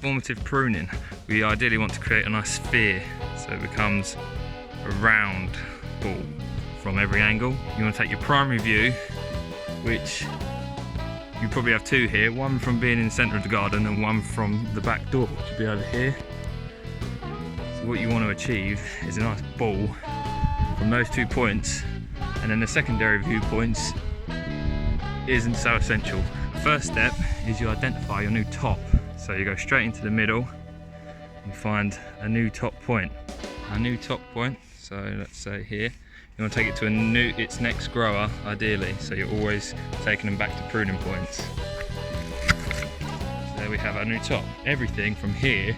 formative pruning, we ideally want to create a nice sphere so it becomes a round ball from every angle. You want to take your primary view, which you probably have two here, one from being in the centre of the garden and one from the back door, which will be over here. So what you want to achieve is a nice ball from those 2 points, and then the secondary viewpoints isn't so essential. First step is you identify your new top. So you go straight into the middle and find a new top point. A new top point, so let's say here, you want to take it to its next grower ideally, so you're always taking them back to pruning points. So there we have our new top. Everything from here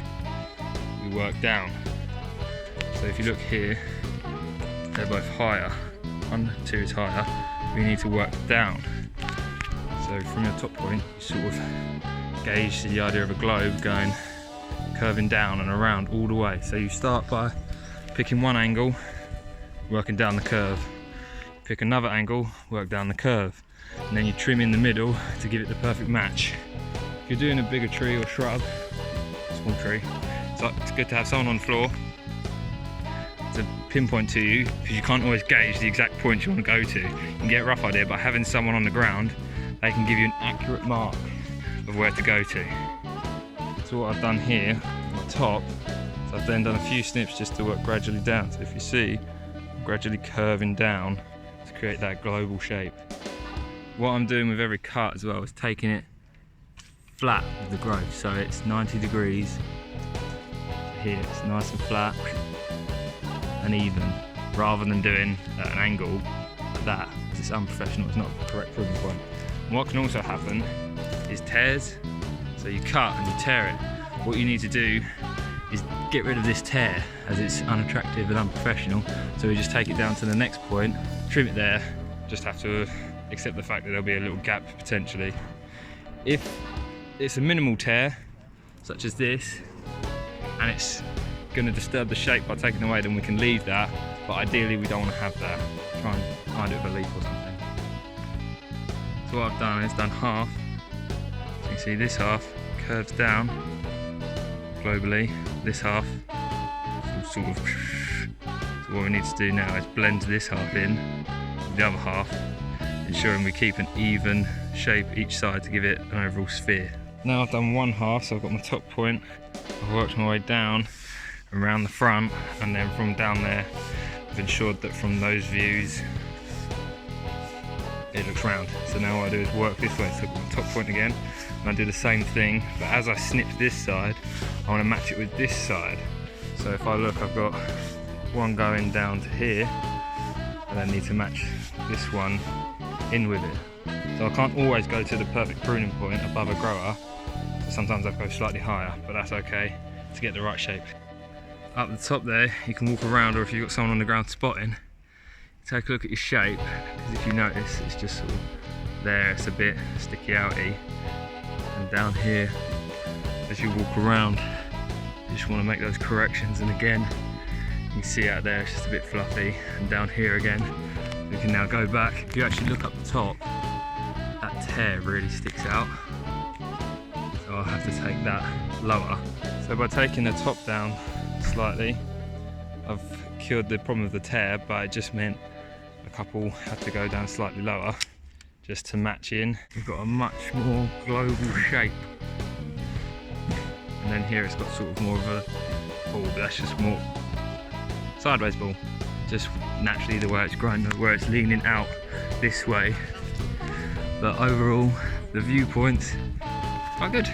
we work down. So if you look here, they're both higher. 1, 2 is higher, we need to work down. So from your top point, you sort of gauge the idea of a globe going, curving down and around all the way. So you start by picking one angle, working down the curve. Pick another angle, work down the curve. And then you trim in the middle to give it the perfect match. If you're doing a bigger tree or shrub, small tree, so it's good to have someone on the floor to pinpoint to you, because you can't always gauge the exact point you want to go to. You can get a rough idea, but having someone on the ground, they can give you an accurate mark of where to go to. So what I've done here on the top, so I've then done a few snips just to work gradually down. So if you see, I'm gradually curving down to create that global shape. What I'm doing with every cut as well is taking it flat with the growth, so it's 90 degrees. Here it's nice and flat and even, rather than doing at an angle like that. It's unprofessional, it's not the correct pruning point. And what can also happen is tears. So you cut and you tear it. What you need to do is get rid of this tear, as it's unattractive and unprofessional. So we just take it down to the next point, trim it there, just have to accept the fact that there'll be a little gap potentially. If it's a minimal tear, such as this, and it's going to disturb the shape by taking away, then we can leave that, but ideally we don't want to have that. Try and find it with a leaf or something. So what I've done is done half. So you can see this half curves down globally, this half sort of. So what we need to do now is blend this half in with the other half, ensuring we keep an even shape each side to give it an overall sphere. Now I've done one half, so I've got my top point, I've worked my way down around the front, and then from down there I've ensured that from those views it looks round. So now what I do is work this way, so I've got my top point again, and I do the same thing, but as I snip this side I want to match it with this side. So if I look, I've got one going down to here, and I need to match this one in with it. So I can't always go to the perfect pruning point above a grower, so sometimes I go slightly higher, but that's okay to get the right shape. Up the top there you can walk around, or if you've got someone on the ground spotting, take a look at your shape, because if you notice it's just sort of there, it's a bit sticky outy, and down here as you walk around you just want to make those corrections, and again you can see out there it's just a bit fluffy, and down here again we can now go back. If you actually look up the top, that tear really sticks out, so I'll have to take that lower. So by taking the top down slightly, I've cured the problem of the tear, but it just meant a couple had to go down slightly lower just to match in. We've got a much more global shape, and then here it's got sort of more of a ball, but that's just more sideways ball, just naturally the way it's grown, where it's leaning out this way. But overall the viewpoints are good.